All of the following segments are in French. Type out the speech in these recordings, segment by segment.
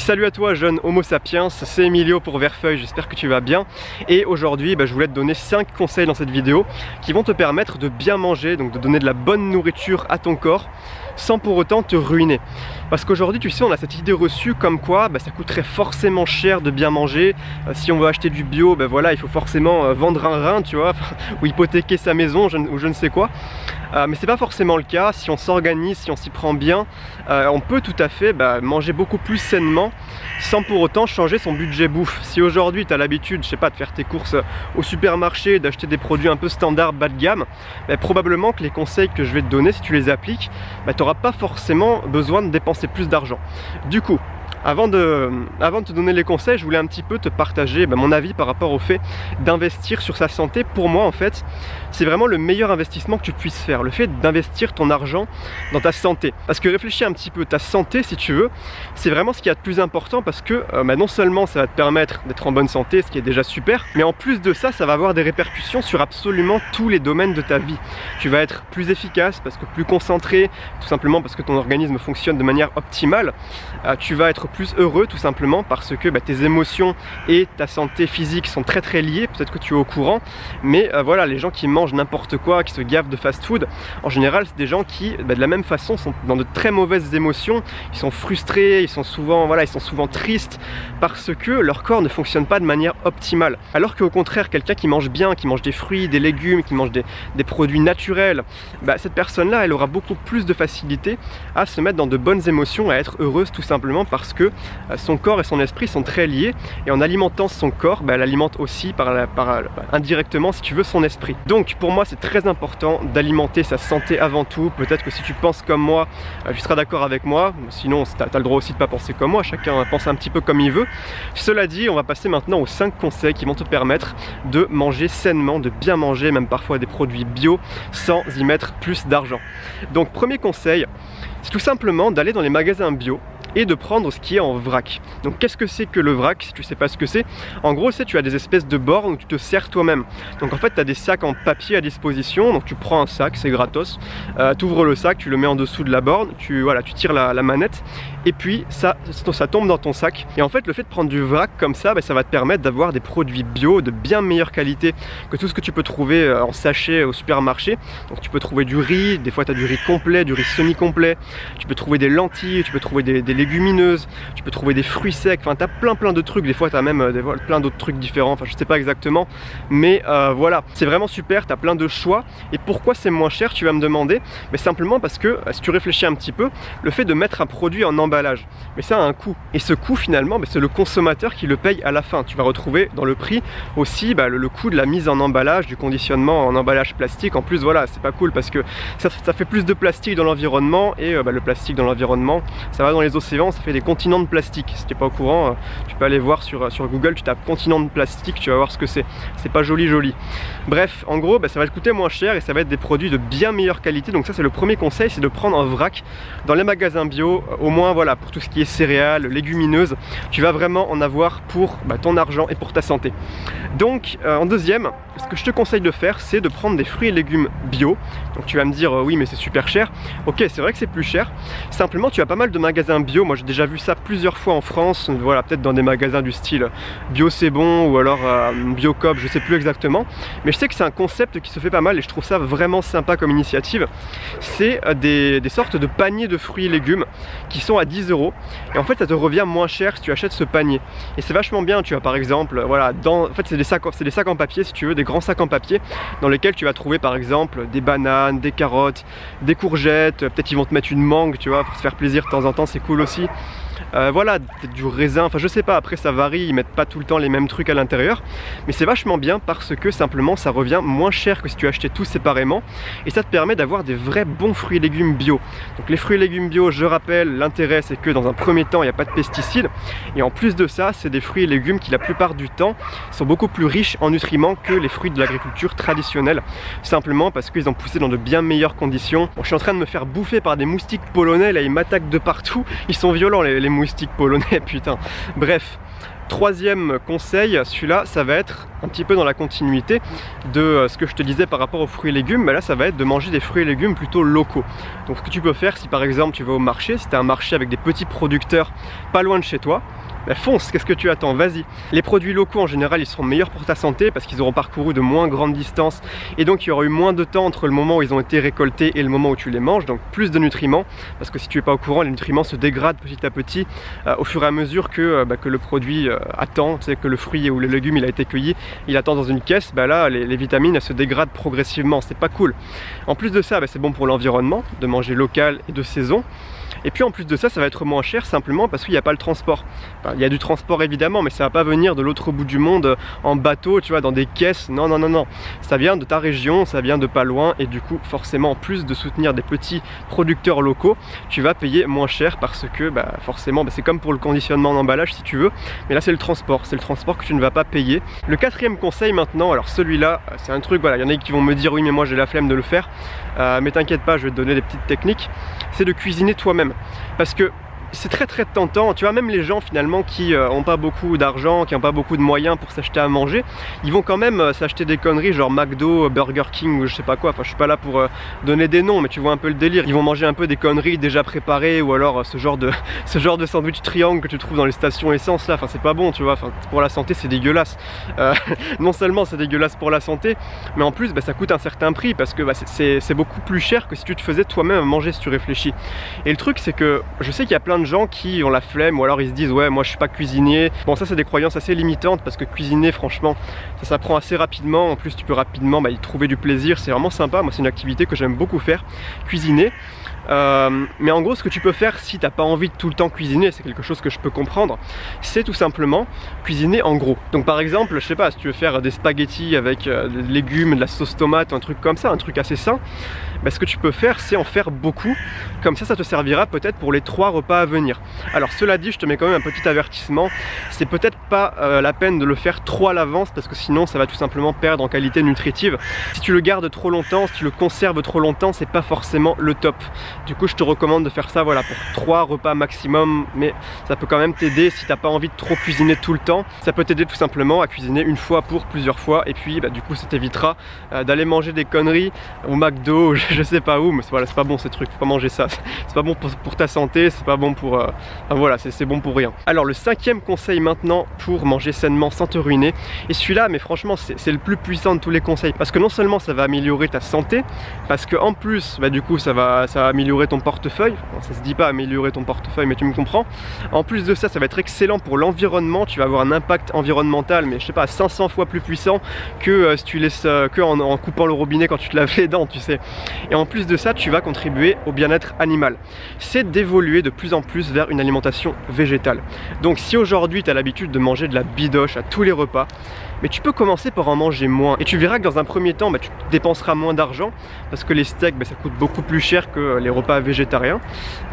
Salut à toi jeune Homo sapiens, c'est Emilio pour Verfeuille, j'espère que tu vas bien. Et aujourd'hui je voulais te donner 5 conseils dans cette vidéo qui vont te permettre de bien manger, donc de donner de la bonne nourriture à ton corps sans pour autant te ruiner. Parce qu'aujourd'hui tu sais, on a cette idée reçue comme quoi ça coûterait forcément cher de bien manger. Si on veut acheter du bio, voilà, il faut forcément vendre un rein, tu vois, ou hypothéquer sa maison ou je ne sais quoi. Mais c'est pas forcément le cas. Si on s'organise, si on s'y prend bien, on peut tout à fait manger beaucoup plus sainement sans pour autant changer son budget bouffe. Si aujourd'hui tu as l'habitude, je sais pas, de faire tes courses au supermarché, d'acheter des produits un peu standard bas de gamme, probablement que les conseils que je vais te donner, si tu les appliques, tu n'auras pas forcément besoin de dépenser plus d'argent. Du coup, avant de te donner les conseils, je voulais un petit peu te partager mon avis par rapport au fait d'investir sur sa santé. Pour moi, en fait, c'est vraiment le meilleur investissement que tu puisses faire, le fait d'investir ton argent dans ta santé. Parce que réfléchis un petit peu, ta santé, si tu veux, c'est vraiment ce qu'il y a de plus important, parce que non seulement ça va te permettre d'être en bonne santé, ce qui est déjà super, mais en plus de ça, ça va avoir des répercussions sur absolument tous les domaines de ta vie. Tu vas être plus efficace, parce que plus concentré, tout simplement parce que ton organisme fonctionne de manière optimale. Tu vas être plus heureux, tout simplement parce que tes émotions et ta santé physique sont très liées. Peut-être que tu es au courant, mais voilà, les gens qui mangent n'importe quoi, qui se gavent de fast-food, en général c'est des gens qui de la même façon sont dans de très mauvaises émotions. Ils sont frustrés, ils sont souvent tristes parce que leur corps ne fonctionne pas de manière optimale. Alors qu'au contraire, quelqu'un qui mange bien, qui mange des fruits, des légumes, qui mange des produits naturels, cette personne-là, elle aura beaucoup plus de facilité à se mettre dans de bonnes émotions, à être heureuse, tout simplement parce que son corps et son esprit sont très liés, et en alimentant son corps, elle alimente aussi indirectement, si tu veux, son esprit. Donc pour moi c'est très important d'alimenter sa santé avant tout. Peut-être que si tu penses comme moi, tu seras d'accord avec moi, sinon tu as le droit aussi de pas penser comme moi, chacun pense un petit peu comme il veut. Cela dit, on va passer maintenant aux 5 conseils qui vont te permettre de manger sainement, de bien manger, même parfois des produits bio, sans y mettre plus d'argent. Donc premier conseil, c'est tout simplement d'aller dans les magasins bio et de prendre ce qui est en vrac. Donc qu'est-ce que c'est que le vrac, si tu sais pas ce que c'est? En gros, tu as des espèces de bornes où tu te sers toi-même. Donc en fait, tu as des sacs en papier à disposition, donc tu prends un sac, c'est gratos, tu ouvres le sac, tu le mets en dessous de la borne, tu tires la manette, et puis ça tombe dans ton sac. Et en fait, le fait de prendre du vrac comme ça, ça va te permettre d'avoir des produits bio de bien meilleure qualité que tout ce que tu peux trouver en sachet au supermarché. Donc tu peux trouver du riz, des fois tu as du riz complet, du riz semi-complet, tu peux trouver des lentilles, tu peux trouver des légumineuses, tu peux trouver des fruits secs, enfin tu as plein de trucs, des fois tu as même plein d'autres trucs différents, enfin je sais pas exactement, mais voilà, c'est vraiment super, tu as plein de choix. Et pourquoi c'est moins cher, tu vas me demander? Mais simplement parce que si tu réfléchis un petit peu, le fait de mettre un produit en emballage, mais ça a un coût, et ce coût finalement c'est le consommateur qui le paye à la fin. Tu vas retrouver dans le prix aussi le coût de la mise en emballage, du conditionnement en emballage plastique. En plus voilà, c'est pas cool parce que ça fait plus de plastique dans l'environnement, et le plastique dans l'environnement, ça va dans les océans, ça fait des continents de plastique. Si tu n'es pas au courant, tu peux aller voir sur Google, tu tapes continent de plastique, tu vas voir ce que c'est. C'est pas joli. Bref, en gros, ça va te coûter moins cher et ça va être des produits de bien meilleure qualité. Donc ça, c'est le premier conseil, c'est de prendre un vrac dans les magasins bio. Au moins, voilà, pour tout ce qui est céréales, légumineuses, tu vas vraiment en avoir pour ton argent et pour ta santé. Donc, en deuxième, ce que je te conseille de faire, c'est de prendre des fruits et légumes bio. Donc tu vas me dire, oui, mais c'est super cher. Ok, c'est vrai que c'est plus cher. Simplement, tu as pas mal de magasins bio. Moi j'ai déjà vu ça plusieurs fois en France, voilà, peut-être dans des magasins du style Bio c'est bon ou alors Biocop, je sais plus exactement, mais je sais que c'est un concept qui se fait pas mal et je trouve ça vraiment sympa comme initiative. C'est des sortes de paniers de fruits et légumes qui sont à 10 €, et en fait ça te revient moins cher si tu achètes ce panier, et c'est vachement bien. Tu as par exemple, voilà, en fait c'est des sacs en papier, si tu veux, des grands sacs en papier dans lesquels tu vas trouver par exemple des bananes, des carottes, des courgettes, peut-être ils vont te mettre une mangue, tu vois, pour se faire plaisir de temps en temps, c'est cool aussi. Voilà, du raisin, enfin je sais pas, après ça varie, ils mettent pas tout le temps les mêmes trucs à l'intérieur, mais c'est vachement bien parce que simplement ça revient moins cher que si tu achetais tout séparément, et ça te permet d'avoir des vrais bons fruits et légumes bio. Donc les fruits et légumes bio, je rappelle, l'intérêt c'est que dans un premier temps il n'y a pas de pesticides, et en plus de ça c'est des fruits et légumes qui la plupart du temps sont beaucoup plus riches en nutriments que les fruits de l'agriculture traditionnelle, simplement parce qu'ils ont poussé dans de bien meilleures conditions. Bon, je suis en train de me faire bouffer par des moustiques polonais, là ils m'attaquent de partout, ils sont violents les moustiques polonais, putain. Bref, Troisième conseil, celui-là, ça va être un petit peu dans la continuité de ce que je te disais par rapport aux fruits et légumes, mais là ça va être de manger des fruits et légumes plutôt locaux. Donc ce que tu peux faire, si par exemple tu vas au marché, si tu as un marché avec des petits producteurs pas loin de chez toi, bah fonce, qu'est-ce que tu attends, vas-y. Les produits locaux en général ils seront meilleurs pour ta santé parce qu'ils auront parcouru de moins grandes distances et donc il y aura eu moins de temps entre le moment où ils ont été récoltés et le moment où tu les manges, donc plus de nutriments, parce que si tu n'es pas au courant, les nutriments se dégradent petit à petit au fur et à mesure que le produit attend, tu sais, que le fruit ou le légume il a été cueilli, il attend dans une caisse, bah là les vitamines elles se dégradent progressivement, c'est pas cool. En plus de ça, c'est bon pour l'environnement de manger local et de saison. Et puis en plus de ça, ça va être moins cher simplement parce qu'il n'y a pas le transport. Enfin, il y a du transport évidemment, mais ça va pas venir de l'autre bout du monde en bateau, tu vois, dans des caisses. Non, non, non, non. Ça vient de ta région, ça vient de pas loin et du coup, forcément, en plus de soutenir des petits producteurs locaux, tu vas payer moins cher parce que forcément, c'est comme pour le conditionnement d'emballage si tu veux, mais là c'est le transport que tu ne vas pas payer. Le quatrième conseil maintenant, alors celui-là, c'est un truc, voilà, il y en a qui vont me dire oui mais moi j'ai la flemme de le faire, mais t'inquiète pas, je vais te donner des petites techniques, c'est de cuisiner toi-même. Parce que c'est très tentant, tu vois, même les gens finalement qui n'ont pas beaucoup d'argent, qui n'ont pas beaucoup de moyens pour s'acheter à manger, ils vont quand même s'acheter des conneries genre McDo, Burger King ou je sais pas quoi, enfin je suis pas là pour donner des noms mais tu vois un peu le délire, ils vont manger un peu des conneries déjà préparées ou alors ce genre de sandwich triangle que tu trouves dans les stations essence là, enfin c'est pas bon tu vois, enfin pour la santé c'est dégueulasse, non seulement c'est dégueulasse pour la santé, mais en plus ça coûte un certain prix parce que c'est beaucoup plus cher que si tu te faisais toi-même à manger si tu réfléchis. Et le truc c'est que je sais qu'il y a plein de gens qui ont la flemme ou alors ils se disent ouais moi je suis pas cuisinier. Bon ça c'est des croyances assez limitantes parce que cuisiner franchement ça s'apprend assez rapidement, en plus tu peux rapidement y trouver du plaisir, c'est vraiment sympa, moi c'est une activité que j'aime beaucoup faire, cuisiner. Mais en gros ce que tu peux faire si t'as pas envie de tout le temps cuisiner, c'est quelque chose que je peux comprendre, c'est tout simplement cuisiner en gros. Donc par exemple, je sais pas, si tu veux faire des spaghettis avec des légumes, de la sauce tomate, un truc comme ça, un truc assez sain, ce que tu peux faire c'est en faire beaucoup, comme ça te servira peut-être pour les 3 repas à venir. Alors cela dit, je te mets quand même un petit avertissement, c'est peut-être pas la peine de le faire trop à l'avance parce que sinon ça va tout simplement perdre en qualité nutritive. Si tu le gardes trop longtemps, si tu le conserves trop longtemps, c'est pas forcément le top. Du coup je te recommande de faire ça voilà, pour 3 repas maximum, mais ça peut quand même t'aider si t'as pas envie de trop cuisiner tout le temps. Ça peut t'aider tout simplement à cuisiner une fois pour plusieurs fois et puis du coup ça t'évitera d'aller manger des conneries au McDo, je sais pas où, mais voilà, c'est pas bon ces trucs, faut pas manger ça, c'est pas bon pour ta santé, c'est pas bon pour... enfin, voilà, c'est bon pour rien. Alors le 5e conseil maintenant pour manger sainement sans te ruiner, et celui-là mais franchement c'est le plus puissant de tous les conseils parce que non seulement ça va améliorer ta santé, parce que en plus du coup ça va améliorer ton portefeuille, bon, ça se dit pas améliorer ton portefeuille mais tu me comprends. En plus de ça, ça va être excellent pour l'environnement, tu vas avoir un impact environnemental mais je sais pas 500 fois plus puissant que si tu laisses en coupant le robinet quand tu te laves les dents, tu sais. Et en plus de ça, tu vas contribuer au bien-être animal. C'est d'évoluer de plus en plus vers une alimentation végétale. Donc si aujourd'hui tu as l'habitude de manger de la bidoche à tous les repas, mais tu peux commencer par en manger moins et tu verras que dans un premier temps tu dépenseras moins d'argent parce que les steaks ça coûte beaucoup plus cher que les repas végétariens,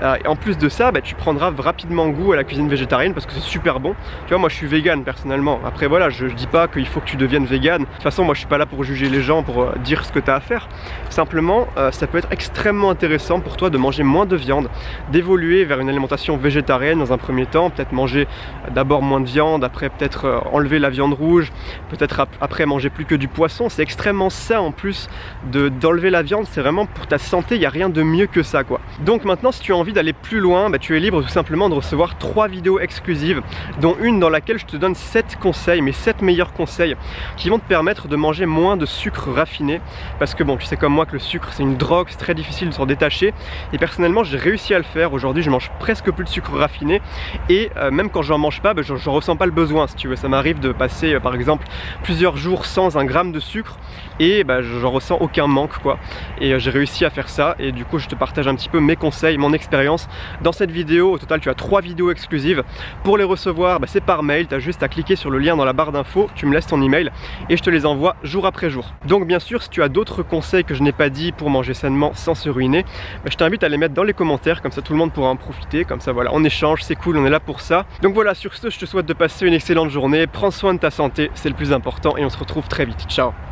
et en plus de ça tu prendras rapidement goût à la cuisine végétarienne parce que c'est super bon. Tu vois, moi je suis vegan personnellement, après voilà, je dis pas qu'il faut que tu deviennes vegan, de toute façon moi je suis pas là pour juger les gens, pour dire ce que tu as à faire, simplement ça peut être extrêmement intéressant pour toi de manger moins de viande, d'évoluer vers une alimentation végétarienne dans un premier temps, peut-être manger d'abord moins de viande, après peut-être enlever la viande rouge, peut-être après manger plus que du poisson. C'est extrêmement sain en plus d'enlever la viande, c'est vraiment pour ta santé, il n'y a rien de mieux que ça quoi. Donc maintenant si tu as envie d'aller plus loin, tu es libre tout simplement de recevoir 3 vidéos exclusives, dont une dans laquelle je te donne 7 conseils, mes 7 meilleurs conseils qui vont te permettre de manger moins de sucre raffiné, parce que bon, tu sais comme moi que le sucre c'est une drogue, c'est très difficile de s'en détacher, et personnellement j'ai réussi à le faire. Aujourd'hui je mange presque plus de sucre raffiné, et même quand j'en mange pas, je ressens pas le besoin si tu veux. Ça m'arrive de passer par exemple plusieurs jours sans 1 gramme de sucre et j'en ressens aucun manque quoi, et j'ai réussi à faire ça, et du coup je te partage un petit peu mes conseils, mon expérience dans cette vidéo. Au total tu as 3 vidéos exclusives. Pour les recevoir c'est par mail, tu as juste à cliquer sur le lien dans la barre d'infos, tu me laisses ton email et je te les envoie jour après jour. Donc bien sûr si tu as d'autres conseils que je n'ai pas dit pour manger sainement sans se ruiner, je t'invite à les mettre dans les commentaires, comme ça tout le monde pourra en profiter, comme ça voilà, on échange, c'est cool, on est là pour ça. Donc voilà, sur ce je te souhaite de passer une excellente journée, prends soin de ta santé, c'est le plus important, et on se retrouve très vite. Ciao.